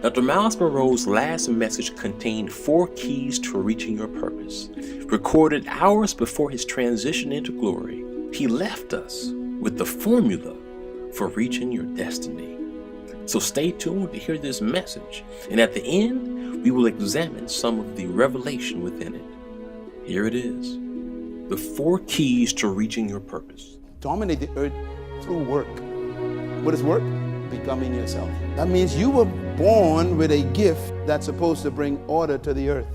Dr. Myles Munroe's last message contained 4 keys to reaching your purpose. Recorded hours before his transition into glory, he left us with the formula for reaching your destiny. So stay tuned to hear this message, and at the end, we will examine some of the revelation within it. Here it is, the 4 keys to reaching your purpose. Dominate the earth through work. What is work? Becoming yourself. That means you were born with a gift that's supposed to bring order to the earth.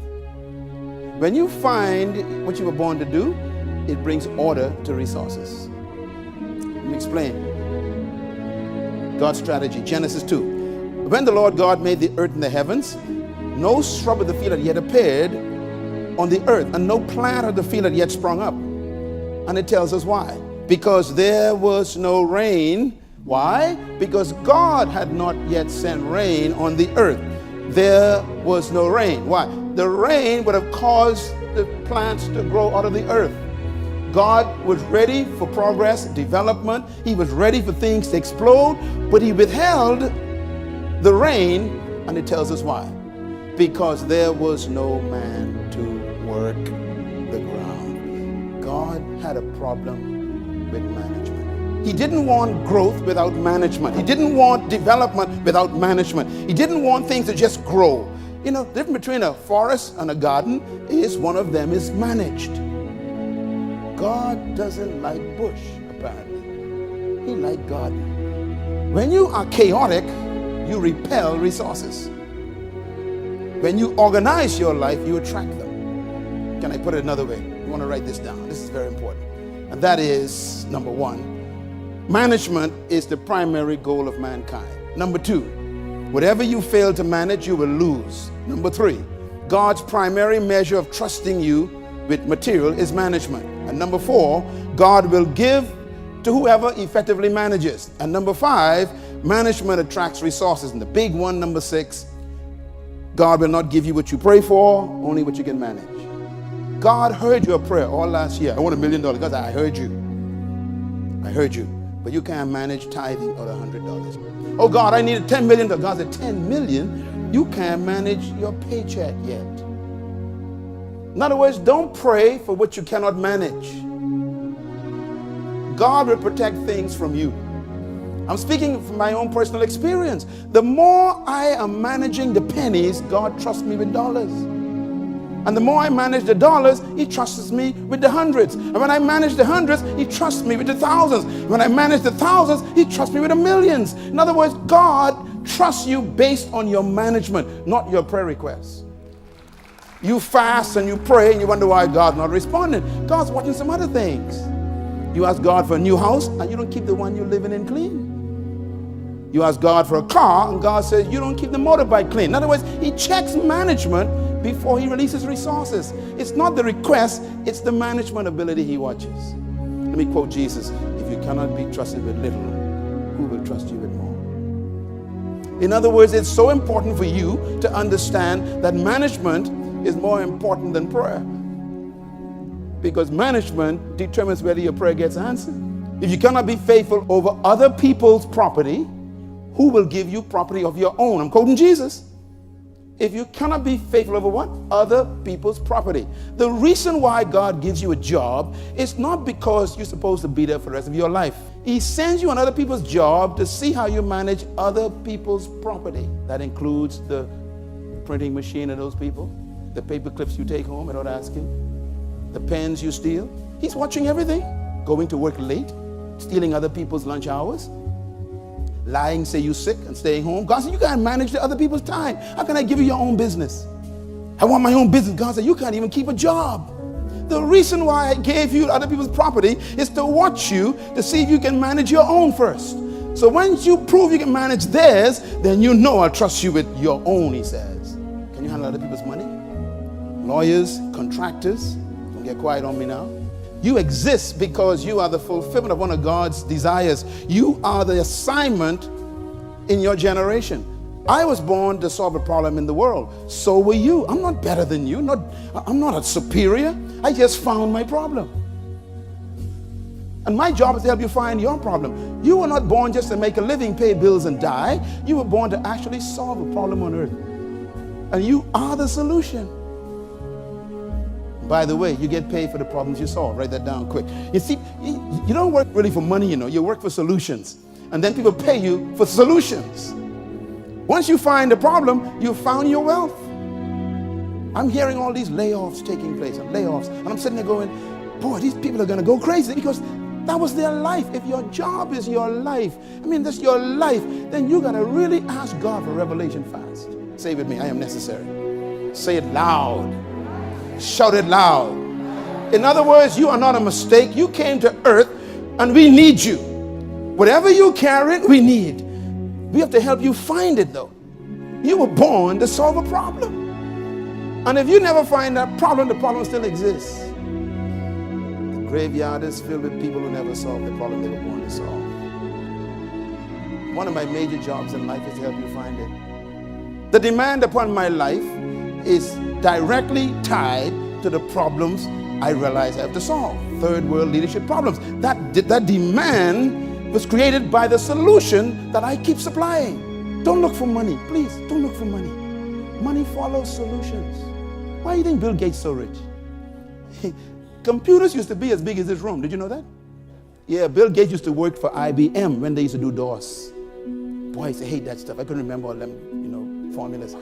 When you find what you were born to do, it brings order to resources. Let me explain. God's strategy, Genesis 2. When the Lord God made the earth and the heavens, no shrub of the field had yet appeared on the earth, and no plant of the field had yet sprung up. And it tells us why. Because there was no rain. Why? Because God had not yet sent rain on the earth. There was no rain. Why? The rain would have caused the plants to grow out of the earth. God was ready for progress, development. He was ready for things to explode, but he withheld the rain, and it tells us why. Because there was no man to work the ground. God had a problem with management. He didn't want growth without management. He didn't want development without management. He didn't want things to just grow. You know, the difference between a forest and a garden is one of them is managed. God doesn't like bush, apparently. He likes garden. When you are chaotic, you repel resources. When you organize your life, you attract them. Can I put it another way? You want to write this down. This is very important. And that is, number 1, management is the primary goal of mankind. Number 2, whatever you fail to manage, you will lose. Number 3, God's primary measure of trusting you with material is management. And number 4, God will give to whoever effectively manages. And number 5, management attracts resources. And the big one, number 6, God will not give you what you pray for, only what you can manage. God heard your prayer all last year. I want $1 million. God said, I heard you. I heard you. But you can't manage tithing or $100. Oh God, I need $10 million. God said, 10 million? You can't manage your paycheck yet. In other words, don't pray for what you cannot manage. God will protect things from you. I'm speaking from my own personal experience. The more I am managing the pennies, God trusts me with dollars. And the more I manage the dollars, he trusts me with the hundreds. And when I manage the hundreds, he trusts me with the thousands. When I manage the thousands, he trusts me with the millions. In other words, God trusts you based on your management, not your prayer requests. You fast and you pray and you wonder why God's not responding. God's watching some other things. You ask God for a new house and you don't keep the one you're living in clean. You ask God for a car and God says you don't keep the motorbike clean. In other words, he checks management before he releases resources. It's not the request, it's the management ability he watches. Let me quote Jesus. If you cannot be trusted with little, who will trust you with more? In other words, it's so important for you to understand that management is more important than prayer, because management determines whether your prayer gets answered. If you cannot be faithful over other people's property, who will give you property of your own? I'm quoting Jesus. If you cannot be faithful over what? Other people's property. The reason why God gives you a job is not because you're supposed to be there for the rest of your life. He sends you on other people's job to see how you manage other people's property. That includes the printing machine of those people, the paper clips you take home without asking, the pens you steal. He's watching everything. Going to work late, stealing other people's lunch hours, lying, say you're sick and staying home. God said, you can't manage the other people's time. How can I give you your own business? I want my own business. God said, you can't even keep a job. The reason why I gave you other people's property is to watch you to see if you can manage your own first. So once you prove you can manage theirs, then you know I'll trust you with your own, he says. Can you handle other people's money? Lawyers, contractors, don't get quiet on me now. You exist because you are the fulfillment of one of God's desires. You are the assignment in your generation. I was born to solve a problem in the world. So were you. I'm not better than you. I'm not a superior. I just found my problem. And my job is to help you find your problem. You were not born just to make a living, pay bills, and die. You were born to actually solve a problem on earth. And you are the solution. By the way, you get paid for the problems you solve. Write that down quick. You see, you don't work really for money, you know. You work for solutions. And then people pay you for solutions. Once you find the problem, you found your wealth. I'm hearing all these layoffs taking place, and layoffs. And I'm sitting there going, boy, these people are going to go crazy, because that was their life. If your job is your life, I mean, that's your life, then you got to really ask God for revelation fast. Say it with me, I am necessary. Say it loud. Shout it loud. In other words, you are not a mistake. You came to earth and we need you. Whatever you carry, we need. We have to help you find it though. You were born to solve a problem. And if you never find that problem, the problem still exists. The graveyard is filled with people who never solved the problem they were born to solve. One of my major jobs in life is to help you find it. The demand upon my life is directly tied to the problems I realize I have to solve. Third world leadership problems. That demand was created by the solution that I keep supplying. Don't look for money. Please, don't look for money. Money follows solutions. Why do you think Bill Gates is so rich? Computers used to be as big as this room. Did you know that? Yeah, Bill Gates used to work for IBM when they used to do DOS. Boy, I used to hate that stuff. I couldn't remember all them, formulas.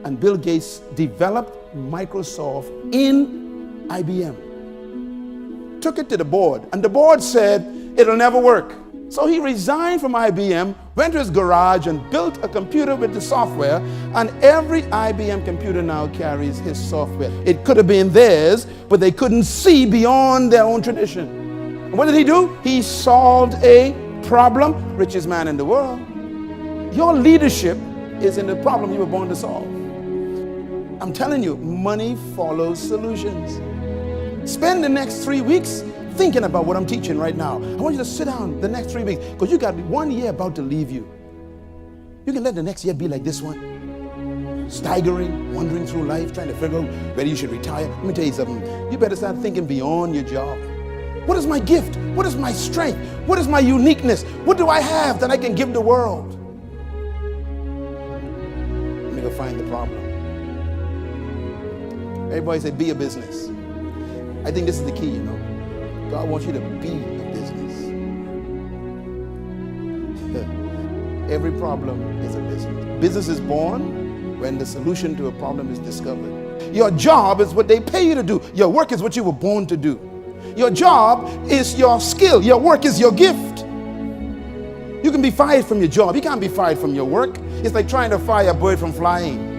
And Bill Gates developed Microsoft in IBM. Took it to the board, and the board said it'll never work. So he resigned from IBM, went to his garage and built a computer with the software, and every IBM computer now carries his software. It could have been theirs, but they couldn't see beyond their own tradition. And what did he do? He solved a problem, richest man in the world. Your leadership is in the problem you were born to solve. I'm telling you, money follows solutions. Spend the next 3 weeks thinking about what I'm teaching right now. I want you to sit down the next 3 weeks, because you got 1 year about to leave you. You can let the next year be like this one. Staggering, wandering through life, trying to figure out whether you should retire. Let me tell you something. You better start thinking beyond your job. What is my gift? What is my strength? What is my uniqueness? What do I have that I can give the world? Let me go find the problem. Everybody say, be a business. I think this is the key, God wants you to be a business. Every problem is a business. Business is born when the solution to a problem is discovered. Your job is what they pay you to do. Your work is what you were born to do. Your job is your skill. Your work is your gift. You can be fired from your job. You can't be fired from your work. It's like trying to fire a bird from flying.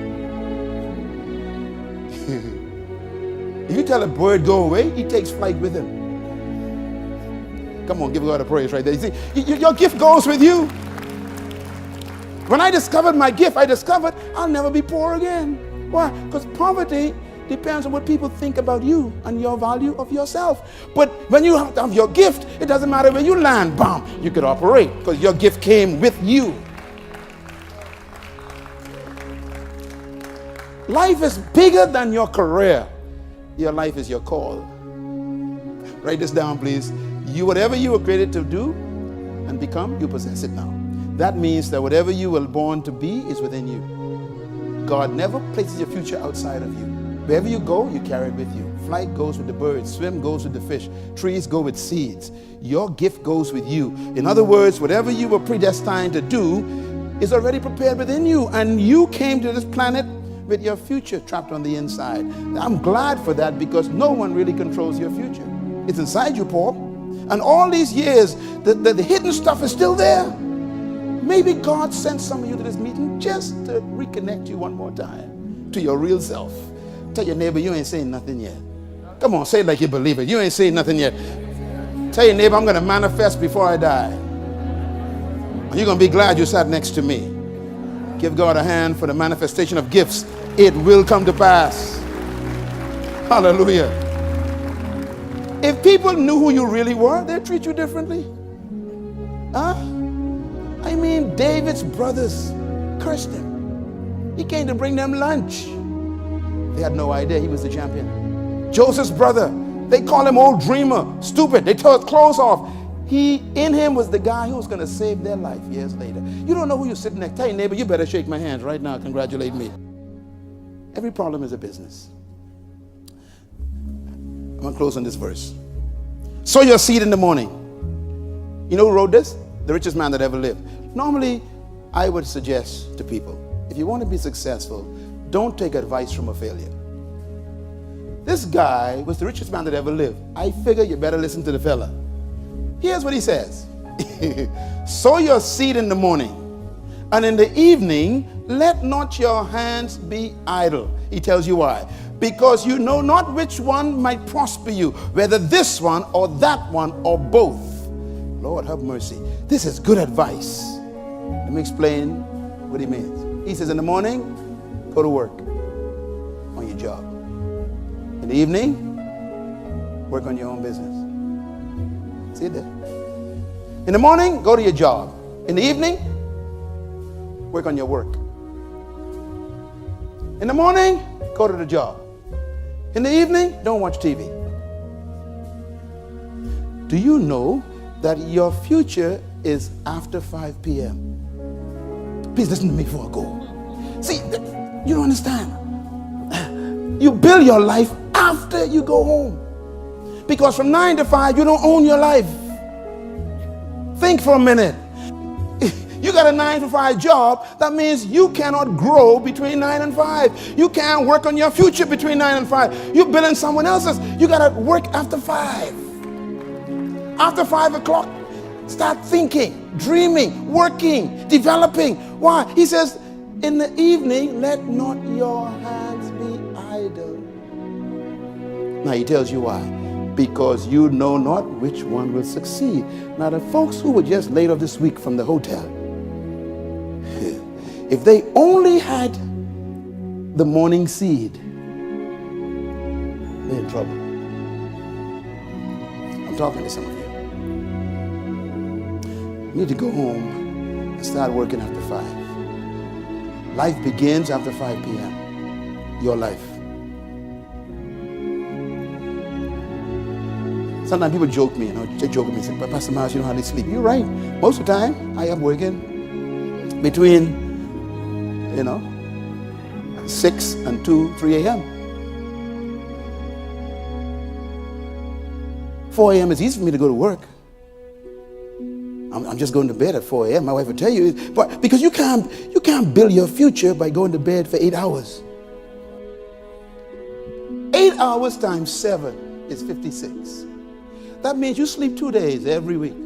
If you tell a bird go away, he takes flight with him. Come on, give God a praise right there. You see, your gift goes with you. When I discovered my gift, I discovered I'll never be poor again. Why? Because poverty depends on what people think about you and your value of yourself. But when you have your gift, it doesn't matter where you land, bam, you could operate because your gift came with you. Life is bigger than your career. Your life is your call. Write this down, please. Whatever you were created to do and become, you possess it now. That means that whatever you were born to be is within you. God never places your future outside of you. Wherever you go, you carry it with you. Flight goes with the birds, swim goes with the fish, trees go with seeds. Your gift goes with you. In other words, whatever you were predestined to do is already prepared within you, and you came to this planet with your future trapped on the inside. I'm glad for that, because no one really controls your future. It's inside you, Paul. And all these years, the hidden stuff is still there. Maybe God sent some of you to this meeting just to reconnect you one more time to your real self. Tell your neighbor, you ain't saying nothing yet. Come on, say it like you believe it. You ain't saying nothing yet. Tell your neighbor, I'm going to manifest before I die. And you're going to be glad you sat next to me. Give God a hand for the manifestation of gifts. It will come to pass. Hallelujah. If people knew who you really were, they'd treat you differently. Huh? I mean, David's brothers cursed him. He came to bring them lunch. They had no idea he was the champion. Joseph's brother, They call him old dreamer, stupid. They tore his clothes off. In him was the guy who was going to save their life years later. You don't know who you're sitting next to. Tell your neighbor, you better shake my hand right now. Congratulate me. Every problem is a business. I'm going to close on this verse. Sow your seed in the morning. You know who wrote this? The richest man that ever lived. Normally, I would suggest to people, if you want to be successful, don't take advice from a failure. This guy was the richest man that ever lived. I figure you better listen to the fella. Here's what he says. Sow your seed in the morning, and in the evening, let not your hands be idle. He tells you why. Because you know not which one might prosper you, whether this one or that one or both. Lord have mercy. This is good advice. Let me explain what he means. He says, in the morning, go to work on your job. In the evening, work on your own business. See it there? In the morning, go to your job. In the evening, work on your work. In the morning, go to the job. In the evening, don't watch TV. Do you know that your future is after 5 p.m.? Please listen to me before I go. See, you don't understand. You build your life after you go home. Because from 9 to 5, you don't own your life. Think for a minute. You got a 9 to 5 job, that means you cannot grow between 9 and 5. You can't work on your future between 9 and 5. You're building someone else's. You got to work after 5. After 5 o'clock, start thinking, dreaming, working, developing. Why? He says, in the evening, let not your hands be idle. Now he tells you why. Because you know not which one will succeed. Now the folks who were just laid off this week from the hotel, if they only had the morning seed, they're in trouble. I'm talking to some of you. You need to go home and start working after 5. Life begins after 5 p.m. Your life. Sometimes people joke me, they joke with me, say, Pastor Myles, you know how they sleep. You're right. Most of the time, I am working between, 6 and 2, 3 a.m. 4 a.m. is easy for me to go to work. I'm just going to bed at 4 a.m. My wife will tell you, but because you can't build your future by going to bed for 8 hours. 8 hours times 7 is 56. That means you sleep 2 days every week.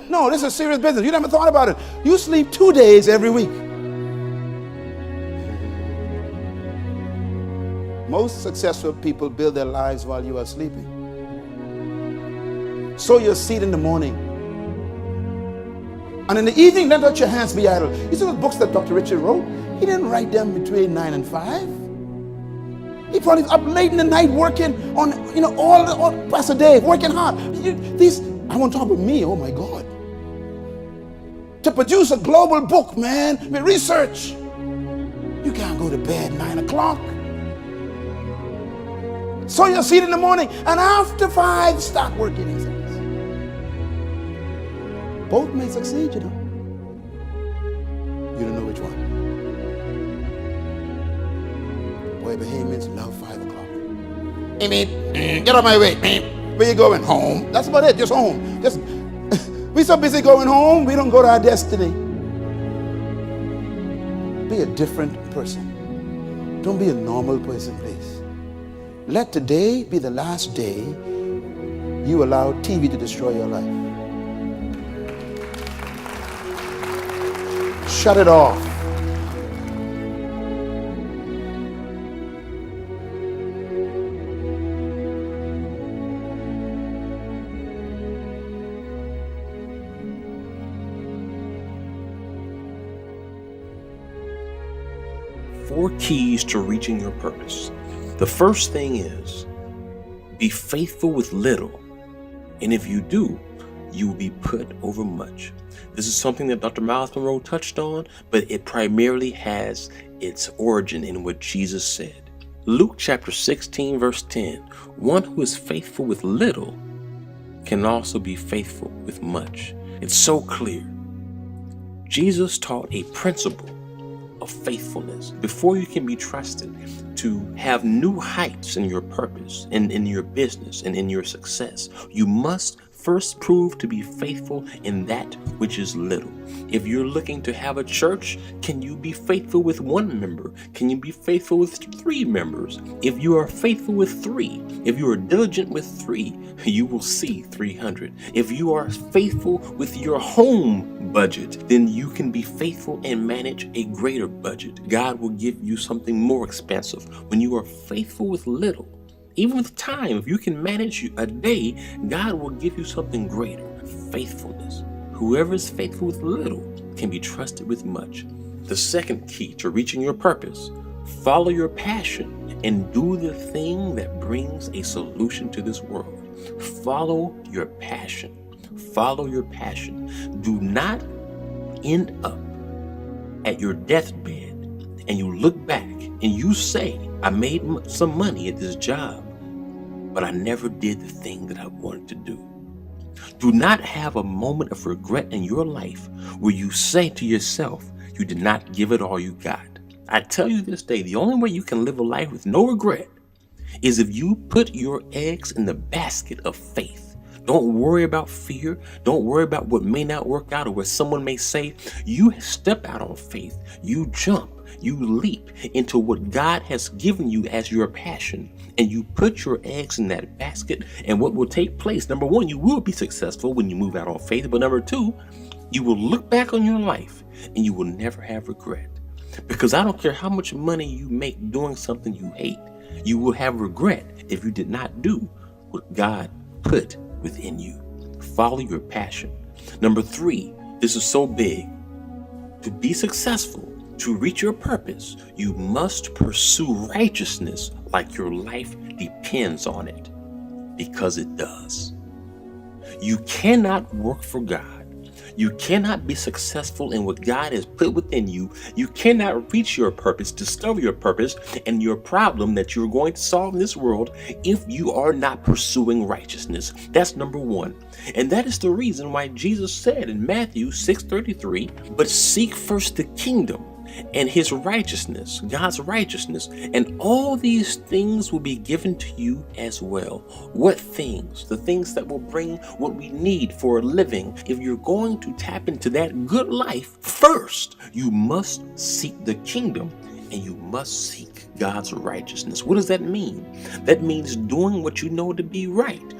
No, this is serious business. You never thought about it. You sleep 2 days every week. Most successful people build their lives while you are sleeping. Sow your seed in the morning. And in the evening, let not your hands be idle. You see those books that Dr. Richard wrote? He didn't write them between 9 and 5. He probably was up late in the night working on, all Pastor Dave, working hard. I want to talk about me, oh my God. To produce a global book, man, with research. You can't go to bed 9 o'clock. Sow your seed in the morning, and after 5, start working, he says. Both may succeed, You don't know which one. Boy, Bahamians love 5 o'clock. Amen. Get out of my way. Where you going? Home. That's about it. Just home. We're so busy going home, we don't go to our destiny. Be a different person. Don't be a normal person, please. Let today be the last day you allow TV to destroy your life. Shut it off. Four keys to reaching your purpose. The first thing is, be faithful with little, and if you do, you will be put over much. This is something that Dr. Myles Munroe touched on, but it primarily has its origin in what Jesus said. Luke chapter 16 verse 10, one who is faithful with little can also be faithful with much. It's so clear. Jesus taught a principle of faithfulness. Before you can be trusted to have new heights in your purpose and in your business and in your success, you must first prove to be faithful in that which is little. If you're looking to have a church, can you be faithful with one member? Can you be faithful with 3 members? If you are faithful with 3, if you are diligent with 3, you will see 300. If you are faithful with your home budget, then you can be faithful and manage a greater budget. God will give you something more expensive. When you are faithful with little, even with time, if you can manage a day, God will give you something greater. Faithfulness. Whoever is faithful with little can be trusted with much. The second key to reaching your purpose: follow your passion and do the thing that brings a solution to this world. Follow your passion. Follow your passion. Do not end up at your deathbed and you look back and you say, I made some money at this job, but I never did the thing that I wanted to do. Do not have a moment of regret in your life where you say to yourself, you did not give it all you got. I tell you this day, the only way you can live a life with no regret is if you put your eggs in the basket of faith. Don't worry about fear. Don't worry about what may not work out or what someone may say. You step out on faith. You jump. You leap into what God has given you as your passion, and you put your eggs in that basket. And what will take place? Number 1, you will be successful when you move out on faith. But number 2, you will look back on your life and you will never have regret. Because I don't care how much money you make doing something you hate, you will have regret if you did not do what God put within you. Follow your passion. Number 3, this is so big. To be successful, to reach your purpose, you must pursue righteousness like your life depends on it, because it does. You cannot work for God. You cannot be successful in what God has put within you. You cannot reach your purpose, discover your purpose and your problem that you're going to solve in this world if you are not pursuing righteousness. That's number 1. And that is the reason why Jesus said in Matthew 6:33, but seek first the kingdom and his righteousness, God's righteousness, and all these things will be given to you as well. What things? The things that will bring what we need for a living. If you're going to tap into that good life, first, you must seek the kingdom and you must seek God's righteousness. What does that mean? That means doing what you know to be right.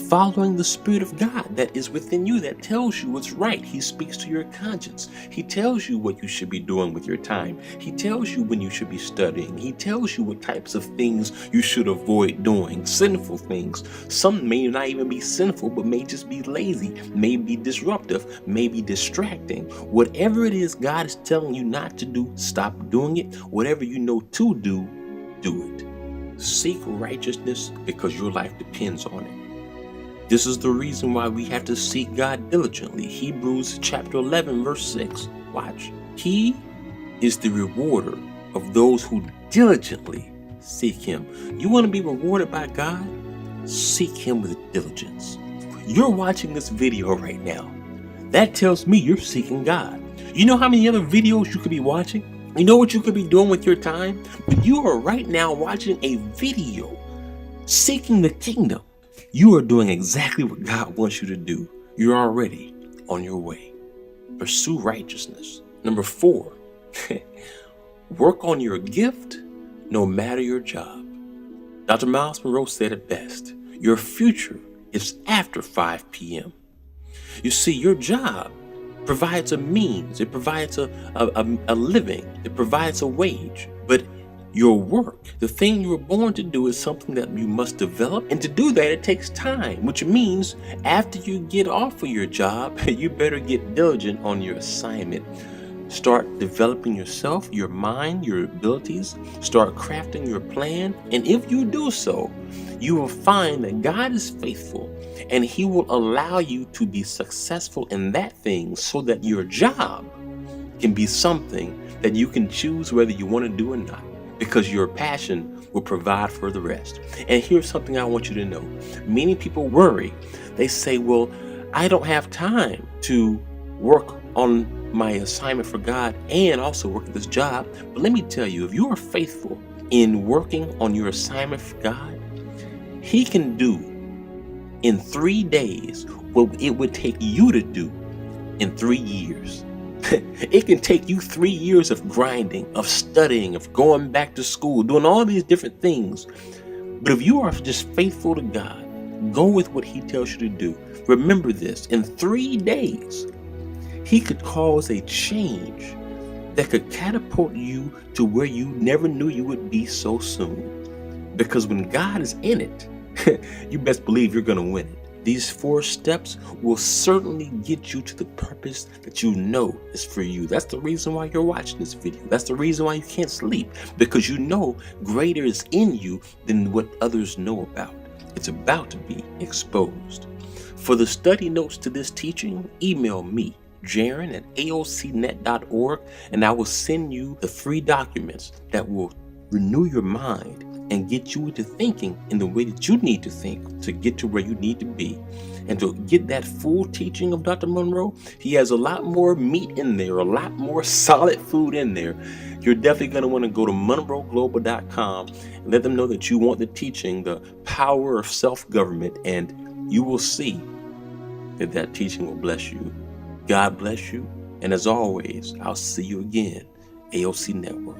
Following the Spirit of God that is within you that tells you what's right. He speaks to your conscience. He tells you what you should be doing with your time. He tells you when you should be studying. He tells you what types of things you should avoid doing, sinful things. Some may not even be sinful, but may just be lazy, may be disruptive, may be distracting. Whatever it is God is telling you not to do, stop doing it. Whatever you know to do, do it. Seek righteousness because your life depends on it. This is the reason why we have to seek God diligently. Hebrews chapter 11 verse 6. Watch. He is the rewarder of those who diligently seek him. You want to be rewarded by God? Seek him with diligence. You're watching this video right now. That tells me you're seeking God. You know how many other videos you could be watching? You know what you could be doing with your time? But you are right now watching a video seeking the kingdom. You are doing exactly what God wants you to do. You're already on your way. Pursue righteousness. Number 4, work on your gift no matter your job. Dr. Myles Munroe said it best. Your future is after 5 p.m. You see, your job provides a means. It provides a living. It provides a wage. But your work, the thing you were born to do, is something that you must develop. And to do that, it takes time, which means after you get off of your job, you better get diligent on your assignment. Start developing yourself, your mind, your abilities. Start crafting your plan. And if you do so, you will find that God is faithful and he will allow you to be successful in that thing so that your job can be something that you can choose whether you want to do or not. because your passion will provide for the rest. And here's something I want you to know. Many people worry. They say, well, I don't have time to work on my assignment for God and also work at this job. But let me tell you, if you are faithful in working on your assignment for God, He can do in 3 days what it would take you to do in 3 years. It can take you 3 years of grinding, of studying, of going back to school, doing all these different things. But if you are just faithful to God, go with what He tells you to do. Remember this, in 3 days, He could cause a change that could catapult you to where you never knew you would be so soon. Because when God is in it, you best believe you're going to win it. These 4 steps will certainly get you to the purpose that you know is for you. That's the reason why you're watching this video. That's the reason why you can't sleep, because you know greater is in you than what others know about. It's about to be exposed. For the study notes to this teaching, email me, Jaron@aocnet.org, and I will send you the free documents that will renew your mind and get you into thinking in the way that you need to think to get to where you need to be. And to get that full teaching of Dr. Munroe, he has a lot more meat in there, a lot more solid food in there. You're definitely going to want to go to munroeglobal.com and let them know that you want the teaching, The Power of Self-Government, and you will see that that teaching will bless you. God bless you. And as always, I'll see you again, AOC Network.